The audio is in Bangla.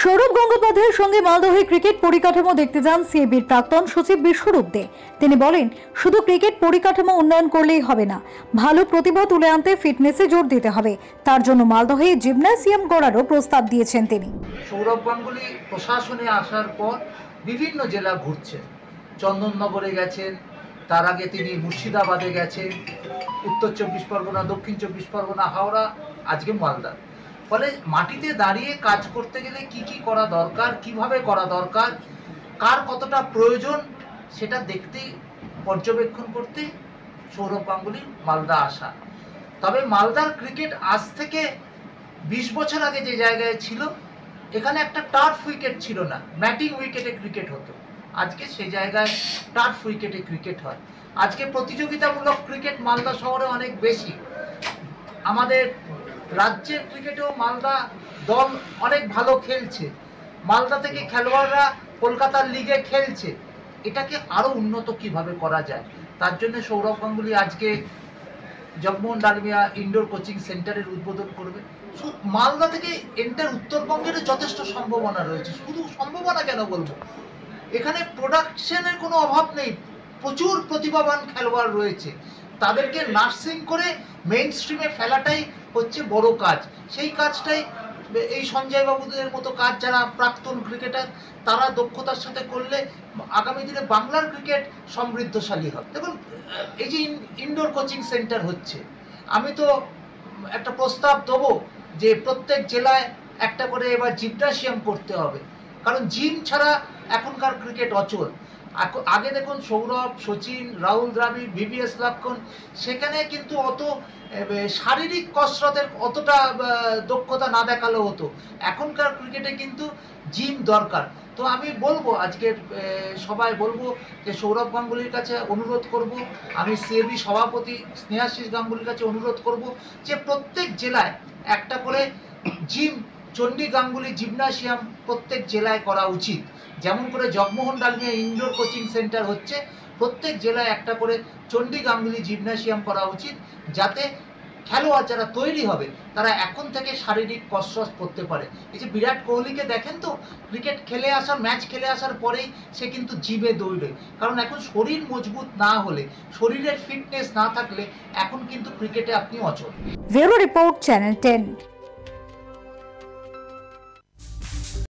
সৌরভ গঙ্গোপাধ্যায়ের সঙ্গে মালদহে ক্রিকেট পরিকাঠামো দেখতে যান সিএবির প্রাক্তন সচিব বিশ্বরূপ দে। তিনি বলেন, শুধু ক্রিকেট পরিকাঠামো উন্নয়ন করলেই হবে না, ভালো প্রতিভা তুলে আনতে ফিটনেসে জোর দিতে হবে। তার জন্য মালদহে জিমন্যাসিয়াম গড়ারও প্রস্তাব দিয়েছেন তিনি। সৌরভ গাঙ্গুলি প্রশাসনে আসার পর বিভিন্ন জেলা ঘুরছেন, চন্দননগরে গেছেন, তার আগে তিনি মুর্শিদাবাদে গেছেন, উত্তর 24 পরগনা, দক্ষিণ 24 পরগনা, হাওড়া, আজকে মালদা। ফলে মাটিতে দাঁড়িয়ে কাজ করতে গেলে কি কি করা দরকার, কিভাবে করা দরকার, কার কতটা প্রয়োজন, সেটা দেখতেই পর্যবেক্ষণ করতে সৌরভ গাঙ্গুলির মালদা আসা। তবে মালদার ক্রিকেট আজ থেকে 20 বছর আগে যে জায়গায় ছিল, এখানে একটা টার্ফ উইকেট ছিল না, ম্যাটিং উইকেটে ক্রিকেট হতো। আজকে সে জায়গায় টার্ফ উইকেটে ক্রিকেট হয়। আজকে প্রতিযোগিতামূলক ক্রিকেট মালদা শহরে অনেক বেশি। আমাদের রাজ্যের ক্রিকেটেও মালদা দল অনেক ভালো খেলছে, মালদা থেকে খেলোয়াড়রা কলকাতার লিগে খেলছে। এটাকে আরো উন্নত কিভাবে করা যায়, তার জন্য সৌরভ গাঙ্গুলি আজকে জগমোহন ডালমিয়া ইনডোর কোচিং সেন্টারের উদ্বোধন করবে। মালদা থেকে এন্টার উত্তরবঙ্গের যথেষ্ট সম্ভাবনা রয়েছে। শুধু সম্ভাবনা কেন বলবো, এখানে প্রোডাকশনের কোনো অভাব নেই, প্রচুর প্রতিভাবান খেলোয়াড় রয়েছে। তাদেরকে নার্সিং করে মেইন স্ট্রিমে ফেলাটাই হচ্ছে বড় কাজ। সেই কাজটাই এই সঞ্জয় বাবুদের মতো কাজ, যারা প্রাক্তন ক্রিকেটার, তারা দক্ষতার সাথে করলে আগামী দিনে বাংলার ক্রিকেট সমৃদ্ধশালী হবে। দেখুন, এই যে ইনডোর কোচিং সেন্টার হচ্ছে, আমি তো একটা প্রস্তাব দেবো যে প্রত্যেক জেলায় একটা করে এবার জিমন্যাসিয়াম করতে হবে, কারণ জিম ছাড়া এখনকার ক্রিকেট অচল। আগে দেখুন সৌরভ, সচিন, রাহুল দ্রাবিড়, ভিভিএস লক্ষ্মণ, সেখানে কিন্তু অত শারীরিক কসরতের অতটা দক্ষতা না দেখালেও হতো। এখনকার ক্রিকেটে কিন্তু জিম দরকার। তো আমি বলবো, আজকের সবাই বলবো যে সৌরভ গাঙ্গুলির কাছে অনুরোধ করব, আমি সিএবি সভাপতি স্নেহাশিস গাঙ্গুলির কাছে অনুরোধ করব যে প্রত্যেক জেলায় একটা করে জিম, চণ্ডী গাঙ্গুলি জিমন্যাসিয়াম প্রত্যেক জেলায় করা উচিত। যেমন করে Jagmohan Dalmiya indoor coaching centre হচ্ছে, প্রত্যেক জেলায় একটা করে চণ্ডী গাঙ্গুলি জিমন্যাসিয়াম করা উচিত, যাতে খেলোয়াড় যারা তৈরি হবে তারা এখন থেকে শারীরিক কসরত করতে পারে। এই যে বিরাট কোহলিকে দেখেন তো, ক্রিকেট খেলে আসার, ম্যাচ খেলে আসার পরেই সে কিন্তু জিমে দৌড়ে, কারণ এখন শরীর মজবুত না হলে, শরীরের ফিটনেস না থাকলে এখন কিন্তু ক্রিকেটে আপনি অচল। Bureau report, channel 10।